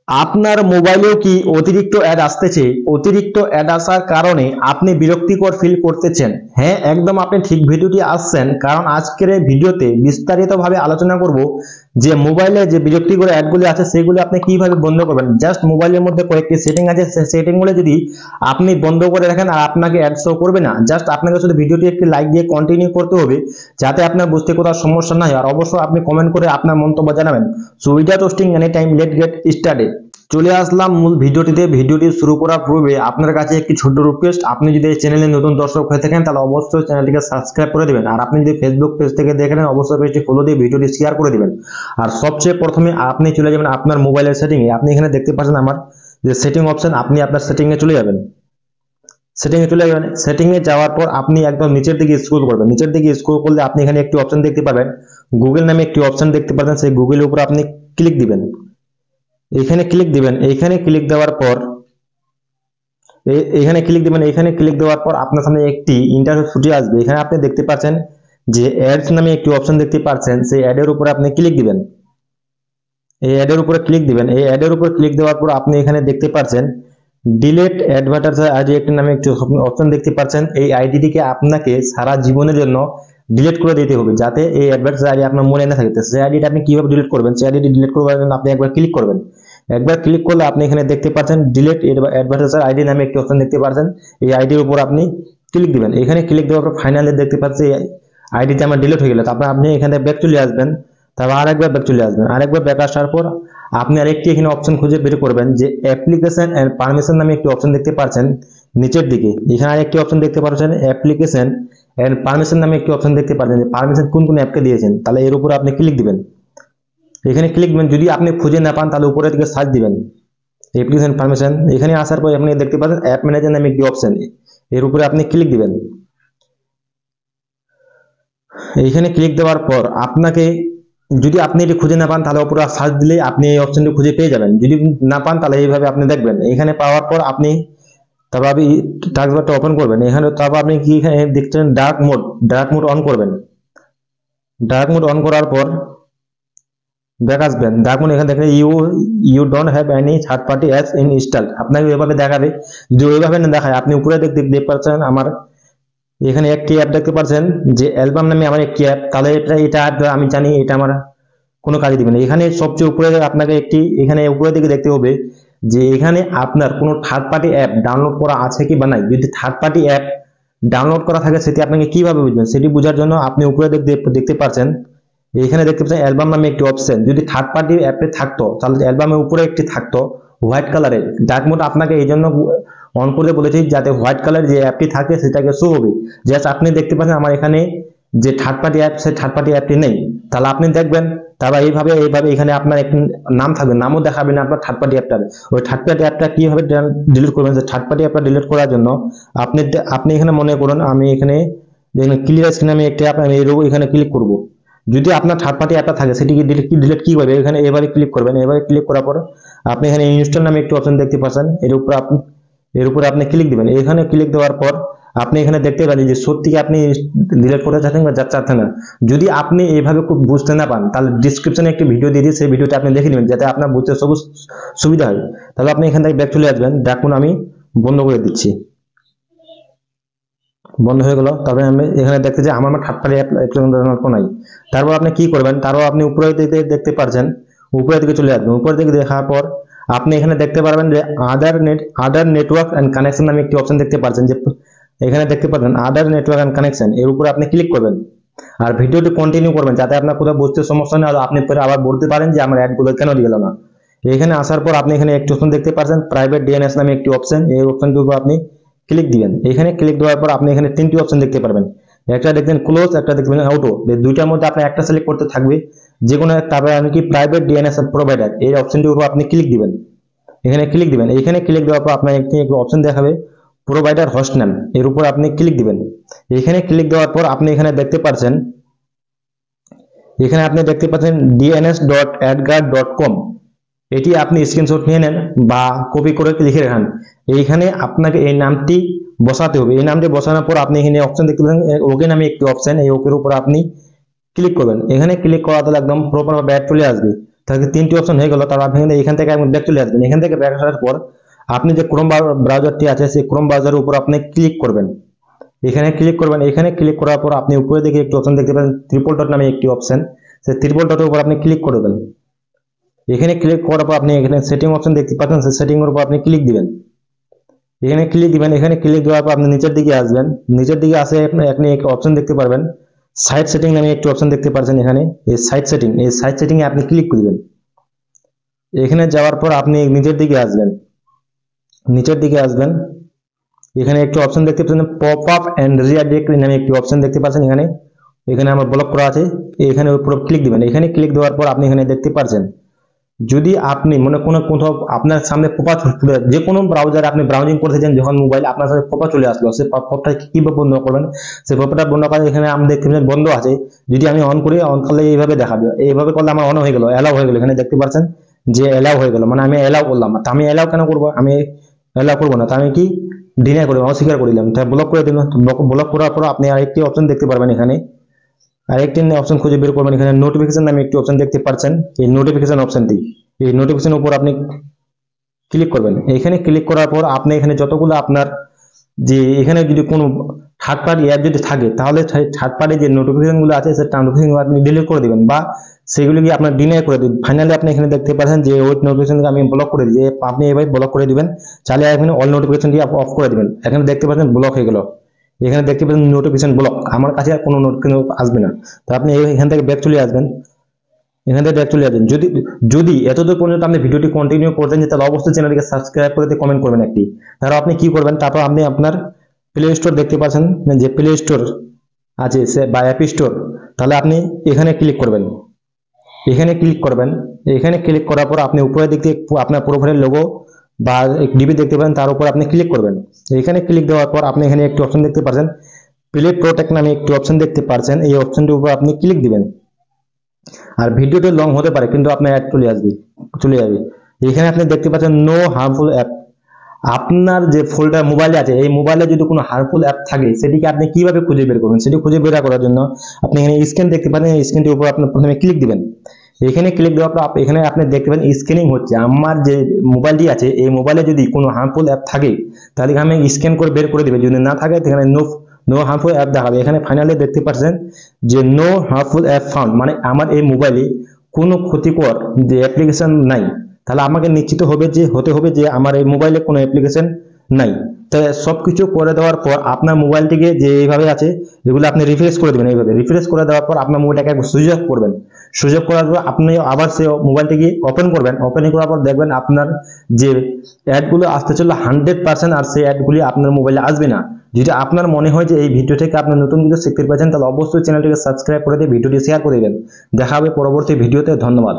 আপনার মোবাইলেও কি অতিরিক্ত অ্যাড আসতেছে? অতিরিক্ত অ্যাড আসার কারণে আপনি বিরক্তিকর ফিল করতেছেন? হ্যাঁ, একদম আপনি ঠিক ভিডিওটি আসছেন, কারণ আজকের এই ভিডিওতে বিস্তারিতভাবে আলোচনা করব যে মোবাইলে যে বিরক্তিকর অ্যাডগুলি আছে সেগুলি আপনি কিভাবে বন্ধ করবেন। জাস্ট মোবাইলের মধ্যে কয়েকটি সেটিং আছে, সেই সেটিংগুলো যদি আপনি বন্ধ করে রাখেন আর আপনাকে অ্যাড শো করবে না। জাস্ট আপনাকে শুধু ভিডিওটি একটি লাইক দিয়ে কন্টিনিউ করতে হবে, যাতে আপনার বুঝতে কোথাও সমস্যা না হয়। আর অবশ্যই আপনি কমেন্ট করে আপনার মন্তব্য জানাবেন। So without wasting any time, late get started. চলে আসলাম মূল ভিডিওটিতে। ভিডিওটি শুরু করার পূর্বে আপনার কাছে একটি ছোট্ট রিকোয়েস্ট, আপনি যদি এই চ্যানেলে নতুন দর্শক হয়ে থাকেন তাহলে অবশ্যই চ্যানেলটিকে সাবস্ক্রাইব করে দিবেন। আর আপনি যদি ফেসবুক পেজ থেকে দেখেন অবশ্যই পেজটি ফলো দিয়ে ভিডিওটি শেয়ার করে দিবেন। আর সবচেয়ে প্রথমে আপনি চলে যাবেন আপনার মোবাইলের সেটিংয়ে। আপনি এখানে দেখতে পাচ্ছেন আমার যে সেটিং অপশন, আপনি আপনার সেটিংয়ে চলে যাবেন। সেটিংয়ে চলে যাবেন। সেটিংয়ে যাওয়ার পর আপনি একদম নিচের দিকে স্ক্রল করবেন। নিচের দিকে স্ক্রল করলে আপনি এখানে একটি অপশন দেখতে পাবেন, গুগল নামে একটি অপশন দেখতে পাবেন। সেই গুগলের উপর আপনি ক্লিক দিবেন। এখানে ক্লিক দিবেন। এইখানে ক্লিক দেওয়ার পর এখানে ক্লিক দেওয়ার পর আপনার সামনে একটি ইন্টারফেস ফুটে আসবে। এখানে আপনি দেখতে পাচ্ছেন যে অ্যাডস নামে একটি অপশন দেখতে পাচ্ছেন, সেই অ্যাডের উপর আপনি ক্লিক দিবেন। এই অ্যাডের উপরে ক্লিক দিবেন। এই অ্যাডের উপর ক্লিক দেওয়ার পর আপনি এখানে দেখতে পাচ্ছেন ডিলেট অ্যাডভার্টাইজার আইডি একটি নামে একটি অপশন দেখতে পাচ্ছেন। এই আইডিটিকে আপনাকে সারা জীবনের জন্য ডিলিট করে দিতে হবে, যাতে এই অ্যাডভার্টাইজার আইডি আপনার মনে না থাকে। সেই আইডিটা আপনি কিভাবে ডিলিট করবেন? সেই আইডিটি ডিলিট করার জন্য আপনি একবার ক্লিক করবেন। একবার ক্লিক করলে আপনি এখানে দেখতে পাচ্ছেন ডিলিট অ্যাডভার্টাইজার আইডি নামে একটি অপশন দেখতে পাচ্ছেন। এই আইডির উপর আপনি ক্লিক দিবেন। এখানে ক্লিক দেওয়ার পর ফাইনালি দেখতে পাচ্ছেন আইডিটা আমার ডিলিট হয়ে গেল। তারপর আপনি এখানে ব্যাক চলে আসবেন। তারপর আরেকবার ব্যাক চলে আসবেন। আরেকবার ব্যাক আসার পর আপনি আরেকটি এখানে অপশন খুঁজে বের করবেন যে অ্যাপ্লিকেশন এন্ড পারমিশন নামে একটি অপশন দেখতে পাচ্ছেন নিচের দিকে। এখানে আরেকটি অপশন দেখতে পাচ্ছেন অ্যাপ্লিকেশন এন্ড পারমিশন নামে একটি অপশন দেখতে পাচ্ছেন যে পারমিশন কোন কোন অ্যাপকে দিয়েছেন। তাহলে এর উপর আপনি ক্লিক দিবেন। এখানে ক্লিক দিবেন। যদি আপনি খুঁজে না পান তাহলে উপরের দিকে সার্চ দিবেন অ্যাপ্লিকেশন পারমিশন। এখানে আসার পর আপনি দেখতে পাচ্ছেন অ্যাপ ম্যানেজার নামে একটি অপশন, এর উপরে আপনি ক্লিক দিবেন। এইখানে ক্লিক দেওয়ার পর আপনাকে, যদি আপনি এটি খুঁজে না পান তাহলে উপরে সার্চ দিলে আপনি এই অপশনটি খুঁজে পেয়ে যাবেন। যদি না পান তাহলে এইভাবে আপনি দেখবেন। এখানে পাওয়ার পর আপনি তারপর আপনি টাস্কবারটা ওপেন করবেন। এখানে তারপর আপনি কি এখানে দেখছেন ডার্ক মোড অন করবেন। ডার্ক মোড অন করার পর ব্যাক আসবেন। ডার্ক মোড এখানে দেখেন you don't have any third party apps install. আপনাকে এভাবে দেখাবে। যদি ওইভাবে না দেখায় আপনি উপরে দেখতে পাচ্ছেন আমার এখানে একটি অ্যাপ দেখতে পাচ্ছেন যে অ্যালবাম নামে আমার একটি অ্যাপ। তাহলে এটা আমি জানি এটা আমার কোনো কাজে দিবে না। এখানে সবচেয়ে উপরে আপনাকে একটি এখানে উপরের দিকে দেখতে হবে যে এখানে আপনার কোনো থার্ড পার্টি অ্যাপ ডাউনলোড করা আছে কি বা নাই। যদি থার্ড পার্টি অ্যাপ ডাউনলোড করা থাকে সেটি আপনাকে কিভাবে বুঝবেন, সেটি বোঝার জন্য আপনি উপরে দেখতে পাচ্ছেন এখানে দেখতে পাচ্ছেন অ্যালবাম নামে একটি অপশন। যদি থার্ড পার্টি অ্যাপে থাকতো তাহলে অ্যালবামের উপরে একটি থাকতো হোয়াইট কালারের। ডার্ক মোড আপনাকে এই জন্য অন করতে বলেছি যাতে হোয়াইট কালার যে অ্যাপটি থাকে সেটাকে শো হবে। জাস্ট আপনি দেখতে পাচ্ছেন আমার এখানে যে থার্ড পার্টি অ্যাপ, সেই থার্ড পার্টি অ্যাপটি নেই। তাহলে আপনি দেখবেন তারপর এইভাবে এখানে আপনার একটি নাম থাকবে, নামও দেখাবেন আপনার থার্ড পার্টি অ্যাপটার। ওই থার্ড পার্টি অ্যাপটা কিভাবে ডিলিট করবেন? থার্ড পার্টি অ্যাপটা ডিলিট করার জন্য আপনি এখানে মনে করুন আমি এখানে দেখুন ক্লিয়ার স্ক্রিন আমি একটি অ্যাপ আমি এখানে ক্লিক করব। যদি আপনার থার্ড পার্টি অ্যাপটা থাকে সেটিকে ডিলিট কি করবে? এখানে এবারে ক্লিক করবেন। এবারে ক্লিক করার পর আপনি এখানে ইনস্টল নামে একটি অপশন দেখতে পাচ্ছেন, এর উপর আপনি ক্লিক দিবেন। এখানে ক্লিক দেওয়ার পর আপনি এখানে দেখতে পাচ্ছেন যে সত্যি আপনি ডিলিট করতে চাচ্ছেন বা চাচ্ছেন না। যদি আপনি এইভাবে খুব বুঝতে না পান তাহলে ডিসক্রিপশনে একটি ভিডিও দিয়ে দিই, সেই ভিডিওটা আপনি দেখে নেবেন যাতে আপনার বুঝতে সুবিধা হয়। তাহলে আপনি এখান থেকে ব্যাক চলে আসবেন। দেখুন আমি বন্ধ করে দিচ্ছি। বন্ধ হয়ে গেল। তবে আমি এখানে দেখতে যে আমার থার্ড পার্টি অ্যাপ নাই। তারপর আপনি কি করবেন? তারপর আপনি উপরের দিকে দেখতে পাচ্ছেন, উপরের দিকে চলে আসবেন। উপরের দিকে দেখার পর আপনি এখানে দেখতে পারবেন যে আদার নেটওয়ার্ক এন্ড কানেকশন নামে একটি অপশন দেখতে পাচ্ছেন। যে এখানে দেখতে পাচ্ছেন আদার নেটওয়ার্ক এন্ড কানেকশন, এর উপর আপনি ক্লিক করবেন। আর ভিডিওটি কন্টিনিউ করবেন যাতে আপনার কোথাও বুঝতে সমস্যা নেই। আর আপনি পরে আবার বলতে পারেন যে আমার অ্যাডগুলো কেন দিয়ে গেল না। এখানে আসার পর আপনি এখানে একটি অপশন দেখতে পাচ্ছেন প্রাইভেট ডিএনএস নামে একটি অপশন। এই অপশনটির উপর আপনি ক্লিক দিবেন। এখানে ক্লিক দেওয়ার পর আপনি এখানে তিনটি অপশন দেখতে পারবেন। একটা দেখবেন ক্লোজ, একটা দেখবেন অটো। এই দুইটার মধ্যে আপনি একটা সিলেক্ট করতে থাকবে যে কোনো। তারপরে আপনি কি প্রাইভেট ডিএনএস প্রোভাইডার এই অপশনটির উপর আপনি ক্লিক দিবেন। এখানে ক্লিক দিবেন। এখানে ক্লিক দেওয়ার পর আপনার একটি অপশন দেখাবে প্রোভাইডার হোস্ট নেম, এর উপর আপনি ক্লিক দিবেন। এখানে ক্লিক দেওয়ার পর আপনি এখানে দেখতে পাচ্ছেন dns.adguard.com। এটি আপনি স্ক্রিনশট নিয়ে নেন বা কপি করে লিখে রাখেন। এইখানে আপনাকে এই নামটি বসাতে হবে। এই নামটি বসানোর পর আপনি এখানে অপশন দেখতে পাচ্ছেন ওকে নামে একটি অপশন, এই ওকের উপর আপনি ক্লিক করবেন। এখানে ক্লিক করা তাহলে একদম প্রপার ব্যাট চলে আসবে। তাহলে 3টি অপশন হয়ে গেল। তারপর আপনি এখান থেকে ব্যাক চলে আসবেন। এখান থেকে ব্যাক আসার পর আপনি যে ক্রোম ব্রাউজারটি আছে সেই ক্রোম ব্রাউজারের উপর আপনি ক্লিক করবেন। এখানে ক্লিক করবেন। এখানে ক্লিক করার পর আপনি উপরে দিকে একটি অপশন দেখতে পাবেন ট্রিপল ডট নামে একটি অপশন, সেই ট্রিপল ডটের উপর আপনি ক্লিক করবেন। এখানে ক্লিক করার পর আপনি এখানে সেটিং অপশন দেখতে পাচ্ছেন, সেই সেটিং এর উপর আপনি ক্লিক দিবেন। এখানে ক্লিক দিবেন। এখানে ক্লিক দেওয়ার পর আপনি নিচের দিকে আসবেন। নিচের দিকে আসে আপনি একটি অপশন দেখতে পারবেন সাইট সেটিং নামে একটি অপশন দেখতে পাচ্ছেন। এখানে এই সাইট সেটিং, এই সাইট সেটিং এ আপনি ক্লিক করবেন। এখানে যাওয়ার পর আপনি নিচের দিকে আসবেন। নিচের দিকে আসবেন। এখানে একটি অপশন দেখতে পাচ্ছেন পপ আপ এন্ড রিডাইরেক্ট নামে একটি অপশন দেখতে পাচ্ছেন। এখানে আমার ব্লক করা আছে। এখানে উপর ক্লিক দিবেন। এখানে ক্লিক দেওয়ার পর আপনি এখানে দেখতে পাচ্ছেন যদি আপনি মনে কোথাও আপনার সামনে পপ আপ, যে কোনো ব্রাউজারে আপনি ব্রাউজিং করতেছেন, যখন মোবাইল আপনার সাথে পপ আপ চলে আসলো, সেই পপ আপটা কিভাবে বন্ধ করবেন, সেই পপ আপটা বন্ধ করার এখানে আমি দেখতে পাচ্ছেন বন্ধ আছে। যদি আমি অন করি, অন করলে এইভাবে দেখাবে। এইভাবে করলে আমার অন হয়ে গেল, অ্যালাউ হয়ে গেল। এখানে দেখতে পাচ্ছেন যে অ্যালাউ হয়ে গেল, মানে আমি অ্যালাউ করলাম। তা আমি অ্যালাউ কেন করবো? আমি অ্যালাউ করবো না, তা আমি কি ডিনাই করলাম, অস্বীকার করে দিলাম। তাই ব্লক করে দিলাম। ব্লক করার পর আপনি আরেকটি অপশন দেখতে পারবেন। এখানে আরেকটি অপশন খুঁজে বের করবেন। এখানে নোটিফিকেশন নামে একটি অপশন দেখতে পাচ্ছেন। এই নোটিফিকেশন অপশনটি, এই নোটিফিকেশনের উপর আপনি ক্লিক করবেন। এখানে ক্লিক করার পর আপনি এখানে যতগুলো আপনার যে এখানে যদি কোনো থার্ড পার্টি অ্যাপ যদি থাকে, তাহলে থার্ড পার্টি যে নোটিফিকেশন গুলো আছে সেই নোটিফিকেশন আপনি ডিলিট করে দিবেন বা সেগুলিকে আপনার ডিনাই করে দিবেন। ফাইনালি আপনি এখানে দেখতে পাচ্ছেন যে ওই নোটিফিকেশনকে আমি ব্লক করে দিই। আপনি এভাবে ব্লক করে দিবেন। চাইলে এখানে অল নোটিফিকেশনটি অফ করে দিবেন। এখানে দেখতে পাচ্ছেন ব্লক হয়ে গেল। এখানে দেখতে পাচ্ছেন নোটিফিকেশন ব্লক, আমার কাছে আর কোনো নোটিফিকেশন আসবে না। তো আপনি এখান থেকে ব্যাক চলে আসবেন। এখান থেকে ব্যাক চলে আসবেন। যদি এতদূর পর্যন্ত আপনি ভিডিওটি কন্টিনিউ করতেন, তাহলে অবশ্যই চ্যানেলটিকে সাবস্ক্রাইব করে দিয়ে কমেন্ট করবেন একটি। তারপর আপনি কি করবেন, তারপর আপনি আপনার প্লে স্টোর দেখতে পাচ্ছেন, যে প্লে স্টোর আছে বা অ্যাপ স্টোর, তাহলে আপনি এখানে ক্লিক করবেন। এখানে ক্লিক করবেন। এখানে ক্লিক করার পর আপনি উপরের দিক থেকে আপনার প্রোফাইলের লোগো বা ডিবি দেখতে পাবেন, তার উপর আপনি ক্লিক করবেন। এখানে ক্লিক দেওয়ার পর আপনি এখানে একটি অপশন দেখতে পাচ্ছেন প্লে প্রোটেক্ট নামে একটি অপশন দেখতে পাচ্ছেন। এই অপশনটির উপর আপনি ক্লিক দিবেন। আর ভিডিওটি লং হতে পারে, কিন্তু আপনার অ্যাড চলে যাবে। এখানে আপনি দেখতে পাচ্ছেন নো হার্মফুল অ্যাপ। আপনার যে ফোল্ডার মোবাইলে আছে, এই মোবাইলে যদি কোনো হার্মফুল অ্যাপ থাকে, সেটিকে আপনি কিভাবে খুঁজে বের করবেন, সেটি খুঁজে বের করার জন্য আপনি এখানে স্ক্যান দেখতে পাচ্ছেন। এই স্ক্যানটির উপর আপনি প্রথমে ক্লিক দিবেন। এখানে ক্লিক দেওয়ার পর এখানে আপনি দেখতে পাবেন স্ক্যানিং হচ্ছে। আমার যে মোবাইলটি আছে, এই মোবাইলে যদি কোনো হার্মফুল অ্যাপ থাকে, তাহলে আমি স্ক্যান করে বের করে দিবেন। যদি না থাকে, এখানে নো হার্মফুল অ্যাপ দেখাবে। এখানে ফাইনালি দেখতে পাচ্ছেন যে নো হার্মফুল অ্যাপ ফাউন্ড, মানে আমার এই মোবাইলে কোনো ক্ষতিকর যে অ্যাপ্লিকেশন নাই। তাহলে আমাকে নিশ্চিত হতে হবে যে আমার এই মোবাইলে কোনো অ্যাপ্লিকেশন নাই। তাই সবকিছু করে দেওয়ার পর আপনার মোবাইলটিকে যে এইভাবে আছে, এগুলো আপনি রিফ্রেশ করে দেবেন। এইভাবে রিফ্রেশ করে দেওয়ার পর আপনার মোবাইলটাকে সুইচ অফ করবেন। সুইচ অফ করার পর আপনি আবার সেই মোবাইলটিকে ওপেন করবেন। ওপেন করার পর দেখবেন আপনার যে অ্যাডগুলো আসতে চললো 100%, আর সেই অ্যাডগুলি আপনার মোবাইলে আসবে না। যদি আপনার মনে হয় যে এই ভিডিও থেকে আপনার নতুন কিছু শিখতে পারছেন, তাহলে অবশ্যই চ্যানেলটিকে সাবস্ক্রাইব করে দিয়ে ভিডিওটি শেয়ার করে দেবেন। দেখা হবে পরবর্তী ভিডিওতে। ধন্যবাদ।